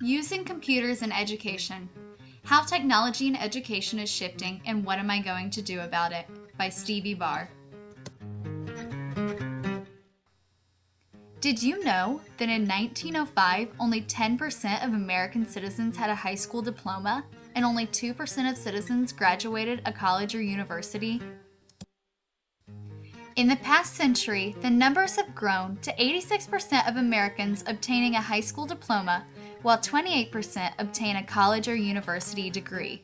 Using computers in education. How technology in education is shifting and what am I going to do about it? By Stevie Barr. Did you know that in 1905, only 10% of American citizens had a high school diploma and only 2% of citizens graduated a college or university? In the past century, the numbers have grown to 86% of Americans obtaining a high school diploma, while 28% obtain a college or university degree.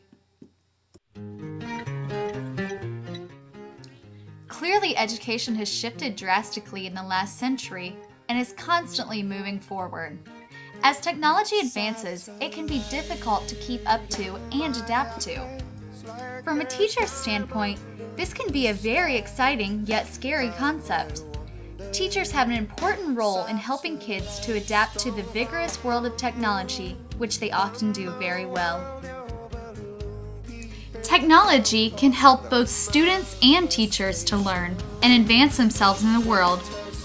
Clearly, education has shifted drastically in the last century and is constantly moving forward. As technology advances, it can be difficult to keep up to and adapt to. From a teacher's standpoint, this can be a very exciting yet scary concept. Teachers have an important role in helping kids to adapt to the vigorous world of technology, which they often do very well. Technology can help both students and teachers to learn and advance themselves in the world,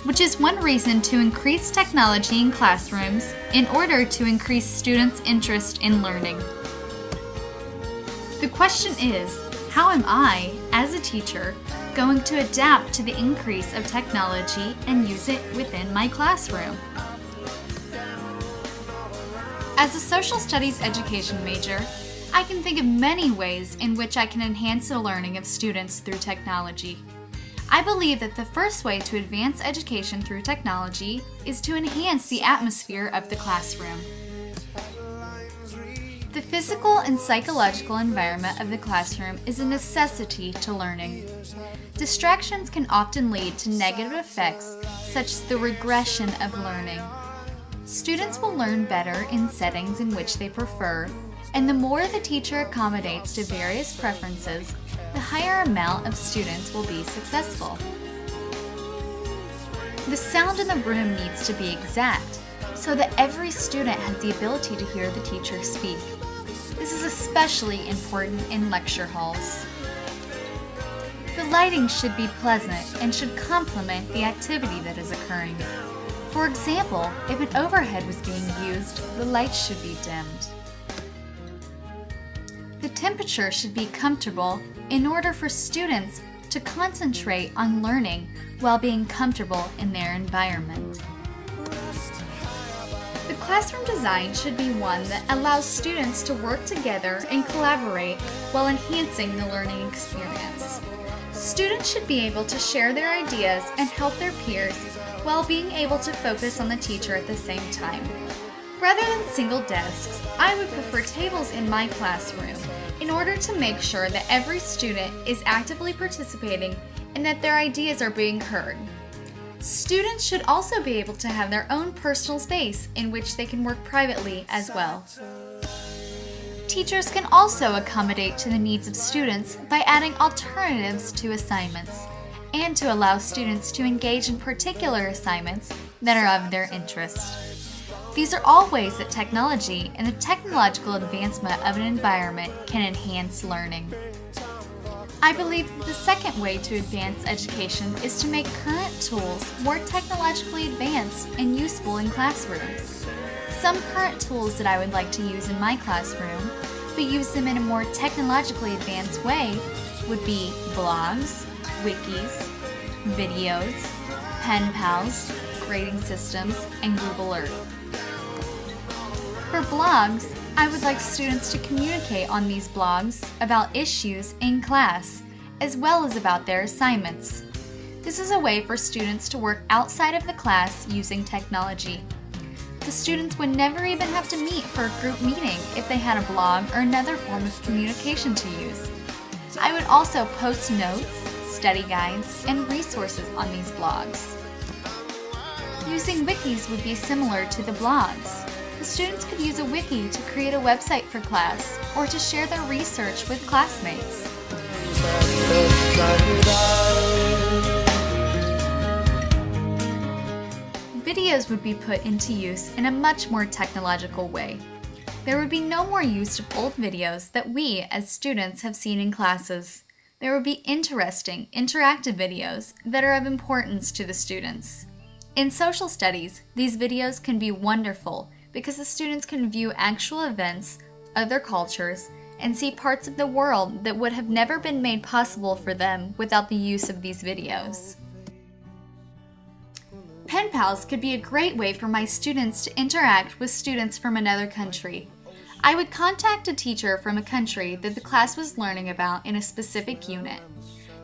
which is one reason to increase technology in classrooms in order to increase students' interest in learning. The question is, how am I, as a teacher, going to adapt to the increase of technology and use it within my classroom? As a social studies education major, I can think of many ways in which I can enhance the learning of students through technology. I believe that the first way to advance education through technology is to enhance the atmosphere of the classroom. The physical and psychological environment of the classroom is a necessity to learning. Distractions can often lead to negative effects, such as the regression of learning. Students will learn better in settings in which they prefer, and the more the teacher accommodates to various preferences, the higher amount of students will be successful. The sound in the room needs to be exact, so that every student has the ability to hear the teacher speak. This is especially important in lecture halls. The lighting should be pleasant and should complement the activity that is occurring. For example, if an overhead was being used, the lights should be dimmed. The temperature should be comfortable in order for students to concentrate on learning while being comfortable in their environment. The classroom design should be one that allows students to work together and collaborate while enhancing the learning experience. Students should be able to share their ideas and help their peers while being able to focus on the teacher at the same time. Rather than single desks, I would prefer tables in my classroom in order to make sure that every student is actively participating and that their ideas are being heard. Students should also be able to have their own personal space in which they can work privately as well. Teachers can also accommodate to the needs of students by adding alternatives to assignments and to allow students to engage in particular assignments that are of their interest. These are all ways that technology and the technological advancement of an environment can enhance learning. I believe that the second way to advance education is to make current tools more technologically advanced and useful in classrooms. Some current tools that I would like to use in my classroom, but use them in a more technologically advanced way, would be blogs, wikis, videos, pen pals, grading systems, and Google Earth. For blogs, I would like students to communicate on these blogs about issues in class, as well as about their assignments. This is a way for students to work outside of the class using technology. The students would never even have to meet for a group meeting if they had a blog or another form of communication to use. I would also post notes, study guides, and resources on these blogs. Using wikis would be similar to the blogs. The students could use a wiki to create a website for class or to share their research with classmates. Videos would be put into use in a much more technological way. There would be no more use of old videos that we, as students, have seen in classes. There would be interesting, interactive videos that are of importance to the students. In social studies, these videos can be wonderful because the students can view actual events, other cultures, and see parts of the world that would have never been made possible for them without the use of these videos. Pen pals could be a great way for my students to interact with students from another country. I would contact a teacher from a country that the class was learning about in a specific unit.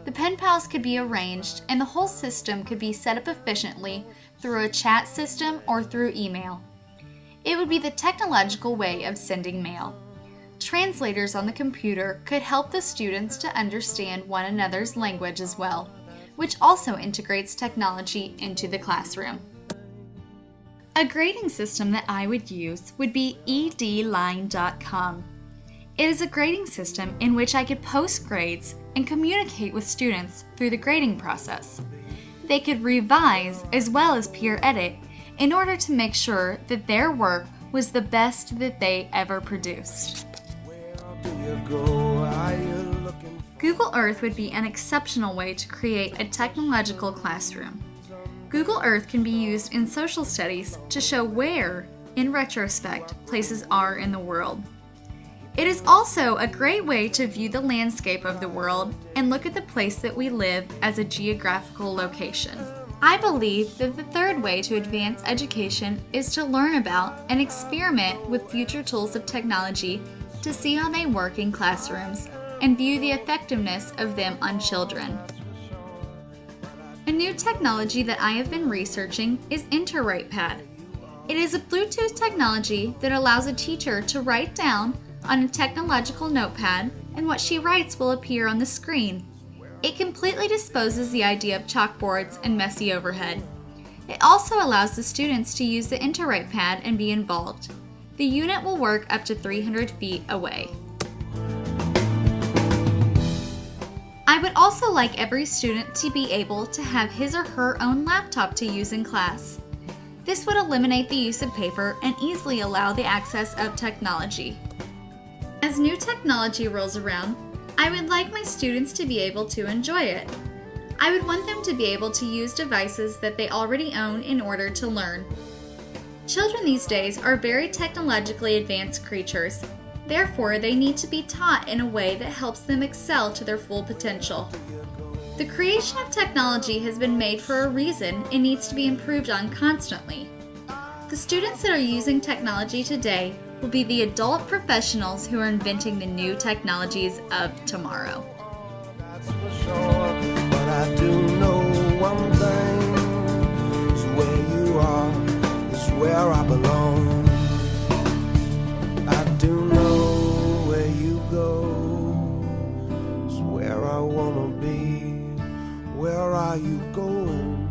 The pen pals could be arranged, and the whole system could be set up efficiently through a chat system or through email. It would be the technological way of sending mail. Translators on the computer could help the students to understand one another's language as well, which also integrates technology into the classroom. A grading system that I would use would be edline.com. It is a grading system in which I could post grades and communicate with students through the grading process. They could revise as well as peer edit in order to make sure that their work was the best that they ever produced. Google Earth would be an exceptional way to create a technological classroom. Google Earth can be used in social studies to show where, in retrospect, places are in the world. It is also a great way to view the landscape of the world and look at the place that we live as a geographical location. I believe that the third way to advance education is to learn about and experiment with future tools of technology to see how they work in classrooms and view the effectiveness of them on children. A new technology that I have been researching is InterWritePad. It is a Bluetooth technology that allows a teacher to write down on a technological notepad, and what she writes will appear on the screen. It completely disposes the idea of chalkboards and messy overhead. It also allows the students to use the InterWritePad and be involved. The unit will work up to 300 feet away. I would also like every student to be able to have his or her own laptop to use in class. This would eliminate the use of paper and easily allow the access of technology. As new technology rolls around, I would like my students to be able to enjoy it. I would want them to be able to use devices that they already own in order to learn. Children these days are very technologically advanced creatures. Therefore, they need to be taught in a way that helps them excel to their full potential. The creation of technology has been made for a reason and needs to be improved on constantly. The students that are using technology today will be the adult professionals who are inventing the new technologies of tomorrow. That's for sure, but I do know one thing, is where you are, is where I belong. I do know where you go, is where I wanna be. Where are you going?